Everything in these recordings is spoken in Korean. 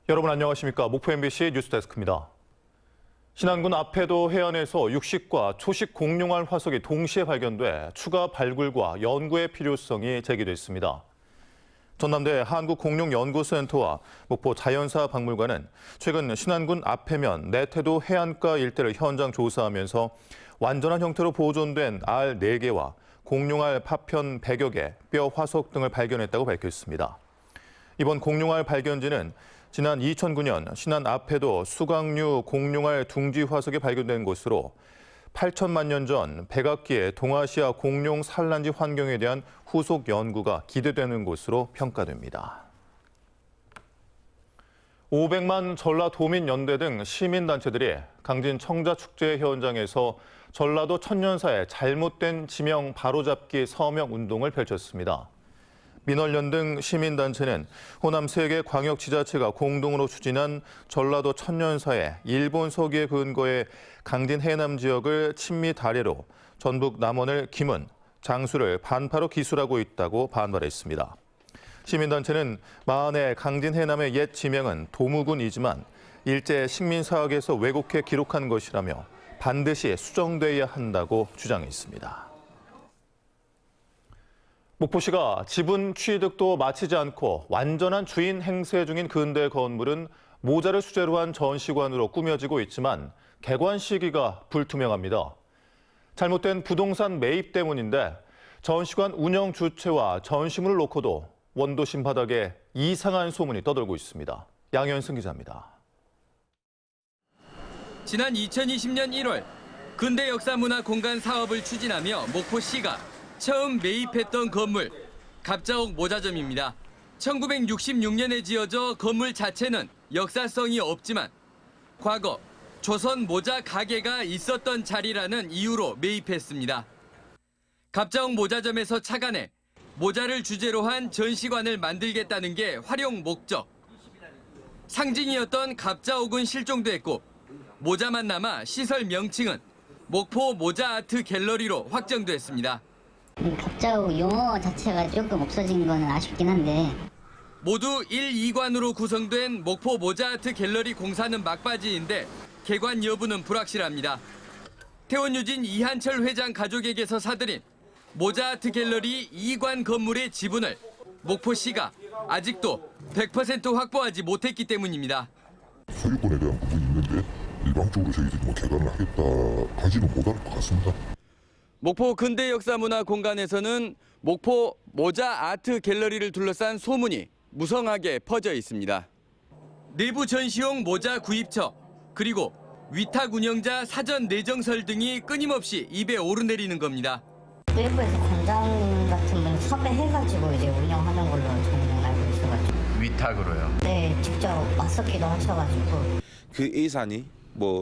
여러분 안녕하십니까? 목포 MBC 뉴스데스크입니다. 신안군 앞해도 해안에서 육식과 초식 공룡알 화석이 동시에 발견돼 추가 발굴과 연구의 필요성이 제기됐습니다. 전남대 한국공룡연구센터와 목포 자연사박물관은 최근 신안군 앞해면 내태도 해안가 일대를 현장 조사하면서 완전한 형태로 보존된 알 4개와 공룡알 파편 100여 개, 뼈 화석 등을 발견했다고 밝혔습니다. 이번 공룡알 발견지는 지난 2009년 신안 앞해도 수강류 공룡알 둥지 화석이 발견된 곳으로 8천만 년 전 백악기의 동아시아 공룡 산란지 환경에 대한 후속 연구가 기대되는 곳으로 평가됩니다. 500만 전라도민연대 등 시민단체들이 강진 청자축제 현장에서 전라도 천년사의 잘못된 지명 바로잡기 서명 운동을 펼쳤습니다. 민월련 등 시민단체는 호남 3개 광역지자체가 공동으로 추진한 전라도 천년사의 일본 서기에 근거해 강진 해남 지역을 친미 다례로 전북 남원을 김은, 장수를 반파로 기술하고 있다고 반발했습니다. 시민단체는 마흔의 강진 해남의 옛 지명은 도무군이지만 일제 식민사학에서 왜곡해 기록한 것이라며 반드시 수정돼야 한다고 주장했습니다. 목포시가 지분 취득도 마치지 않고 완전한 주인 행세 중인 근대 건물은 모자를 수제로 한 전시관으로 꾸며지고 있지만 개관 시기가 불투명합니다. 잘못된 부동산 매입 때문인데 전시관 운영 주체와 전시물을 놓고도 원도심 바닥에 이상한 소문이 떠돌고 있습니다. 양현승 기자입니다. 지난 2020년 1월 근대 역사문화 공간 사업을 추진하며 목포시가 처음 매입했던 건물, 갑자옥 모자점입니다. 1966년에 지어져 건물 자체는 역사성이 없지만 과거 조선 모자 가게가 있었던 자리라는 이유로 매입했습니다. 갑자옥 모자점에서 착안해 모자를 주제로 한 전시관을 만들겠다는 게 활용 목적. 상징이었던 갑자옥은 실종됐고 모자만 남아 시설 명칭은 목포 모자 아트 갤러리로 확정됐습니다. 갑자기 용어 자체가 조금 없어진 건 아쉽긴 한데 모두 1, 2관으로 구성된 목포 모자아트 갤러리 공사는 막바지인데 개관 여부는 불확실합니다. 태원유진 이한철 회장 가족에게서 사들인 모자아트 갤러리 2관 건물의 지분을 목포시가 아직도 100% 확보하지 못했기 때문입니다. 소유권에 대한 부분이 있는데 일방적으로 저희들이 개관을 하지는 못할 것 같습니다. 목포 근대역사문화공간에서는 목포 모자 아트 갤러리를 둘러싼 소문이 무성하게 퍼져 있습니다. 내부 전시용 모자 구입처, 그리고 위탁 운영자 사전 내정설 등이 끊임없이 입에 오르내리는 겁니다. 일부에서 관장 같은 분 섭외해가지고 이제 운영하는 걸로 저는 알고 있어가지고 위탁으로요? 네, 직접 왔었기도 하셔가지고 그 예산이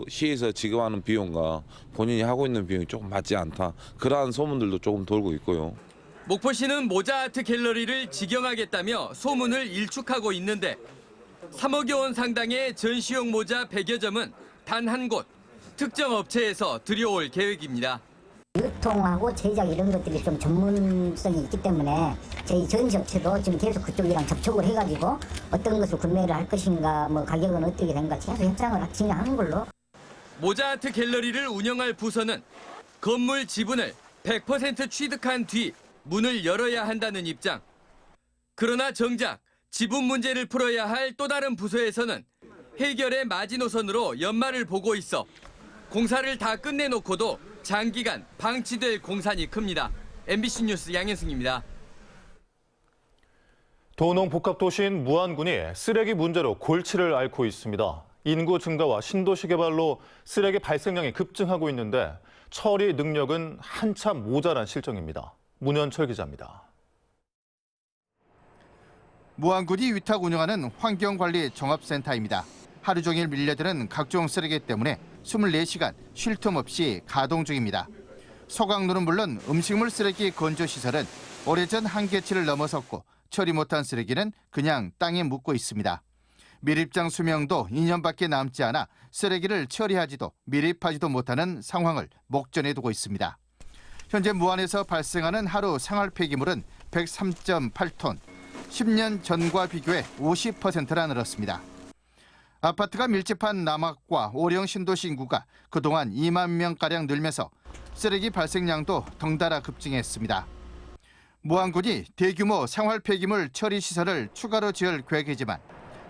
시에서 지급하는 비용과 본인이 하고 있는 비용이 조금 맞지 않다. 그러한 소문들도 조금 돌고 있고요. 목포시는 모자아트 갤러리를 직영하겠다며 소문을 일축하고 있는데 3억여 원 상당의 전시용 모자 100여 점은 단 한 곳, 특정 업체에서 들여올 계획입니다. 유통하고 제작 이런 것들이 좀 전문성이 있기 때문에 저희 전시업체도 지금 계속 그쪽이랑 접촉을 해가지고 어떤 것을 구매를 할 것인가, 가격은 어떻게 된가 계속 협상을 진행하는 걸로. 모자아트 갤러리를 운영할 부서는 건물 지분을 100% 취득한 뒤 문을 열어야 한다는 입장. 그러나 정작 지분 문제를 풀어야 할 또 다른 부서에서는 해결의 마지노선으로 연말을 보고 있어 공사를 다 끝내놓고도 장기간 방치될 공산이 큽니다. MBC 뉴스 양현승입니다. 도농 복합도시인 무안군이 쓰레기 문제로 골치를 앓고 있습니다. 인구 증가와 신도시 개발로 쓰레기 발생량이 급증하고 있는데 처리 능력은 한참 모자란 실정입니다. 문현철 기자입니다. 무안군이 위탁 운영하는 환경관리 종합센터입니다. 하루 종일 밀려드는 각종 쓰레기 때문에 24시간 쉴 틈 없이 가동 중입니다. 소각로는 물론 음식물 쓰레기 건조시설은 오래전 한계치를 넘어섰고 처리 못한 쓰레기는 그냥 땅에 묻고 있습니다. 밀입장 수명도 2년밖에 남지 않아 쓰레기를 처리하지도 밀입하지도 못하는 상황을 목전에 두고 있습니다. 현재 무안에서 발생하는 하루 생활 폐기물은 103.8톤, 10년 전과 비교해 50%나 늘었습니다. 아파트가 밀집한 남학과 오령 신도시 인구가 그동안 2만 명가량 늘면서 쓰레기 발생량도 덩달아 급증했습니다. 무안군이 대규모 생활 폐기물 처리 시설을 추가로 지을 계획이지만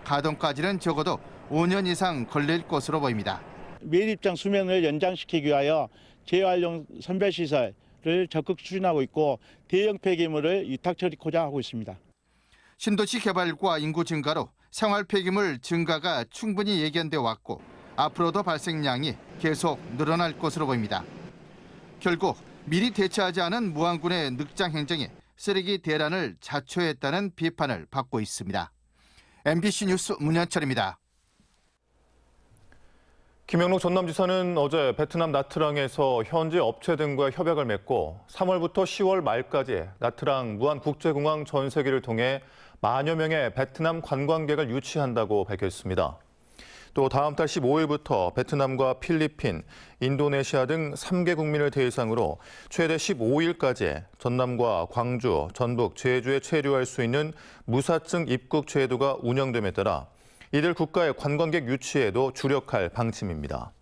가동까지는 적어도 5년 이상 걸릴 것으로 보입니다. 매립장 수명을 연장시키기 위하여 재활용 선별시설을 적극 추진하고 있고 대형 폐기물을 위탁 처리코자 하고 있습니다. 신도시 개발과 인구 증가로 생활 폐기물 증가가 충분히 예견돼 왔고 앞으로도 발생량이 계속 늘어날 것으로 보입니다. 결국 미리 대처하지 않은 무안군의 늑장 행정에 쓰레기 대란을 자초했다는 비판을 받고 있습니다. MBC 뉴스 문현철입니다. 김영록 전남지사는 어제 베트남 나트랑에서 현지 업체 등과 협약을 맺고 3월부터 10월 말까지 나트랑 무안국제공항 전세기를 통해 만여 명의 베트남 관광객을 유치한다고 밝혔습니다. 또 다음 달 15일부터 베트남과 필리핀, 인도네시아 등 3개 국민을 대상으로 최대 15일까지 전남과 광주, 전북, 제주에 체류할 수 있는 무사증 입국 제도가 운영됨에 따라 이들 국가의 관광객 유치에도 주력할 방침입니다.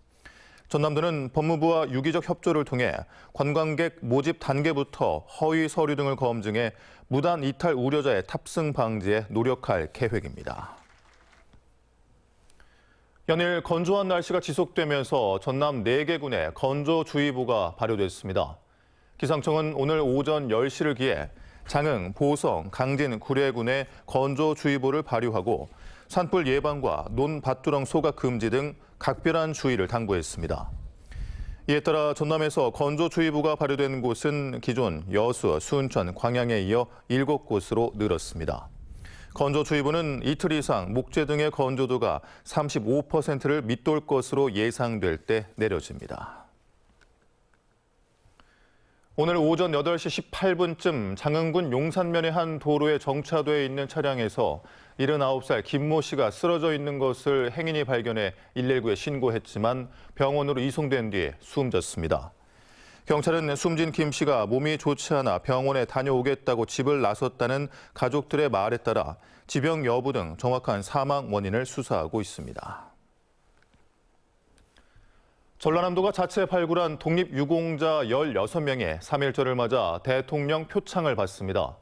전남도는 법무부와 유기적 협조를 통해 관광객 모집 단계부터 허위 서류 등을 검증해 무단 이탈 우려자의 탑승 방지에 노력할 계획입니다. 연일 건조한 날씨가 지속되면서 전남 4개 군에 건조주의보가 발효됐습니다. 기상청은 오늘 오전 10시를 기해 장흥, 보성, 강진, 구례군에 건조주의보를 발효하고 산불 예방과 논밭두렁 소각 금지 등 각별한 주의를 당부했습니다. 이에 따라 전남에서 건조주의보가 발효된 곳은 기존 여수, 순천, 광양에 이어 7곳으로 늘었습니다. 건조주의보는 이틀 이상 목재 등의 건조도가 35%를 밑돌 것으로 예상될 때 내려집니다. 오늘 오전 8시 18분쯤 장흥군 용산면의 한 도로에 정차돼 있는 차량에서 79살 김모 씨가 쓰러져 있는 것을 행인이 발견해 119에 신고했지만 병원으로 이송된 뒤 숨졌습니다. 경찰은 숨진 김 씨가 몸이 좋지 않아 병원에 다녀오겠다고 집을 나섰다는 가족들의 말에 따라 지병 여부 등 정확한 사망 원인을 수사하고 있습니다. 전라남도가 자체 발굴한 독립유공자 16명이 3.1절을 맞아 대통령 표창을 받습니다.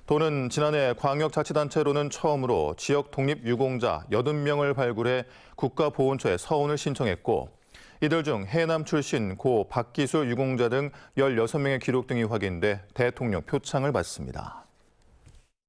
도는 지난해 광역자치단체로는 처음으로 지역 독립유공자 80명을 발굴해 국가보훈처에 서훈을 신청했고 이들 중 해남 출신 고 박기술 유공자 등 16명의 기록 등이 확인돼 대통령 표창을 받습니다.